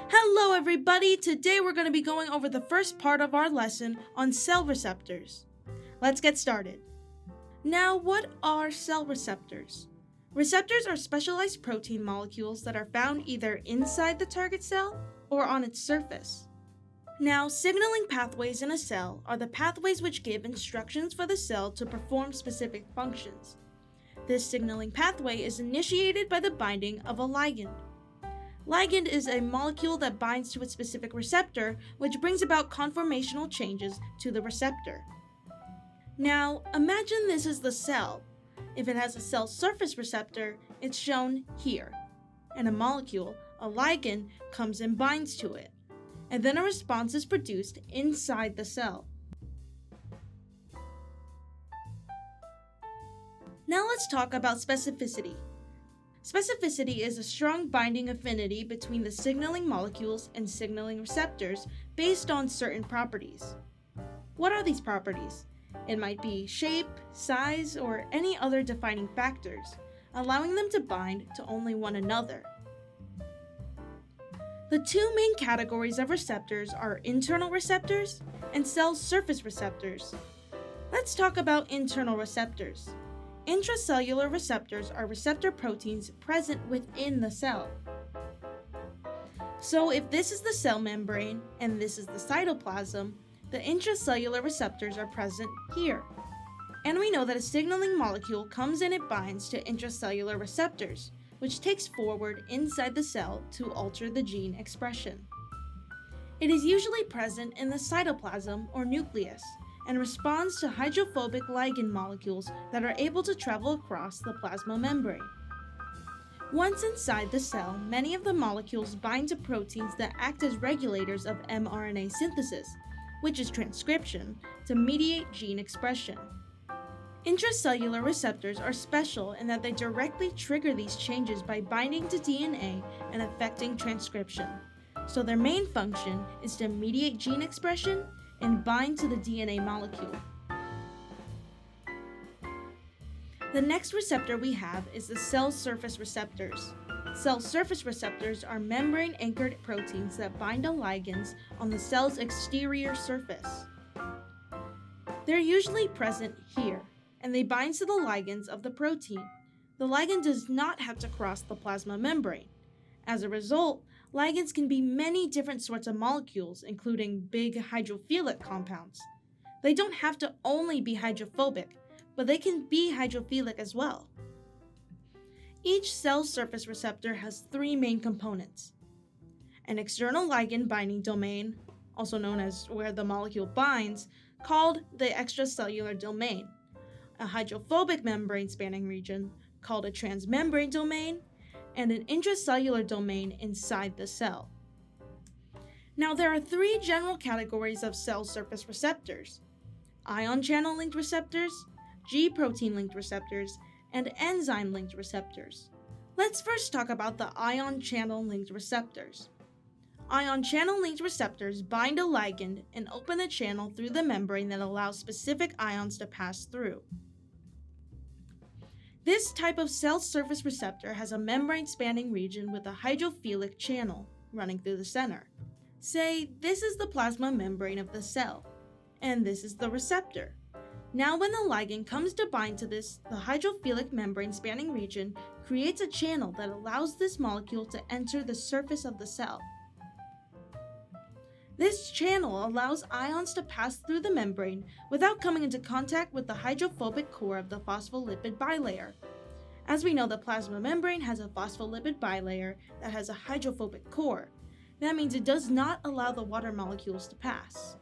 Hello everybody! Today we're going to be going over the first part of our lesson on cell receptors. Let's get started. Now, what are cell receptors? Receptors are specialized protein molecules that are found either inside the target cell or on its surface. Now, signaling pathways in a cell are the pathways which give instructions for the cell to perform specific functions. This signaling pathway is initiated by the binding of a ligand. Ligand is a molecule that binds to a specific receptor, which brings about conformational changes to the receptor. Now, imagine this is the cell. If it has a cell surface receptor, it's shown here. And a molecule, a ligand, comes and binds to it. And then a response is produced inside the cell. Now let's talk about specificity. Specificity is a strong binding affinity between the signaling molecules and signaling receptors based on certain properties. What are these properties? It might be shape, size, or any other defining factors, allowing them to bind to only one another. The two main categories of receptors are internal receptors and cell surface receptors. Let's talk about internal receptors. Intracellular receptors are receptor proteins present within the cell. So if this is the cell membrane and this is the cytoplasm, the intracellular receptors are present here. And we know that a signaling molecule comes and it binds to intracellular receptors, which takes forward inside the cell to alter the gene expression. It is usually present in the cytoplasm or nucleus, and responds to hydrophobic ligand molecules that are able to travel across the plasma membrane. Once inside the cell, many of the molecules bind to proteins that act as regulators of mRNA synthesis, which is transcription, to mediate gene expression. Intracellular receptors are special in that they directly trigger these changes by binding to DNA and affecting transcription. So their main function is to mediate gene expression and bind to the DNA molecule. The next receptor we have is the cell surface receptors. Cell surface receptors are membrane-anchored proteins that bind to ligands on the cell's exterior surface. They're usually present here, and they bind to the ligands of the protein. The ligand does not have to cross the plasma membrane. As a result, ligands can be many different sorts of molecules, including big hydrophilic compounds. They don't have to only be hydrophobic, but they can be hydrophilic as well. Each cell surface receptor has three main components: an external ligand binding domain, also known as where the molecule binds, called the extracellular domain, a hydrophobic membrane spanning region, called a transmembrane domain, and an intracellular domain inside the cell. Now, there are three general categories of cell surface receptors: ion channel linked receptors, G-protein linked receptors, and enzyme linked receptors. Let's first talk about the ion channel linked receptors. Ion channel linked receptors bind a ligand and open a channel through the membrane that allows specific ions to pass through. This type of cell surface receptor has a membrane-spanning region with a hydrophilic channel running through the center. Say, this is the plasma membrane of the cell, and this is the receptor. Now when the ligand comes to bind to this, the hydrophilic membrane-spanning region creates a channel that allows this molecule to enter the surface of the cell. This channel allows ions to pass through the membrane without coming into contact with the hydrophobic core of the phospholipid bilayer. As we know, the plasma membrane has a phospholipid bilayer that has a hydrophobic core. That means it does not allow the water molecules to pass.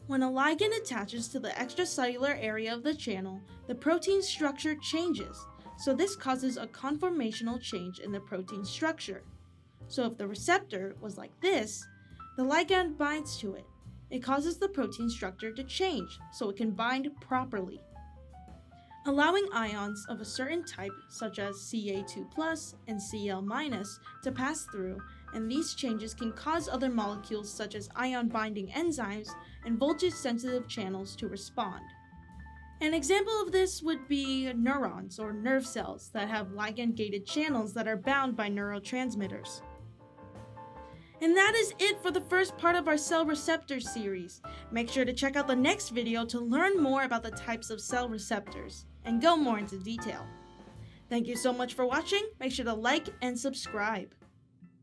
When a ligand attaches to the extracellular area of the channel, the protein structure changes, so this causes a conformational change in the protein structure. So if the receptor was like this, the ligand binds to it. It causes the protein structure to change so it can bind properly, allowing ions of a certain type, such as Ca2+ and Cl- to pass through, and these changes can cause other molecules such as ion-binding enzymes and voltage-sensitive channels to respond. An example of this would be neurons or nerve cells that have ligand-gated channels that are bound by neurotransmitters. And that is it for the first part of our cell receptors series. Make sure to check out the next video to learn more about the types of cell receptors and go more into detail. Thank you so much for watching. Make sure to like and subscribe.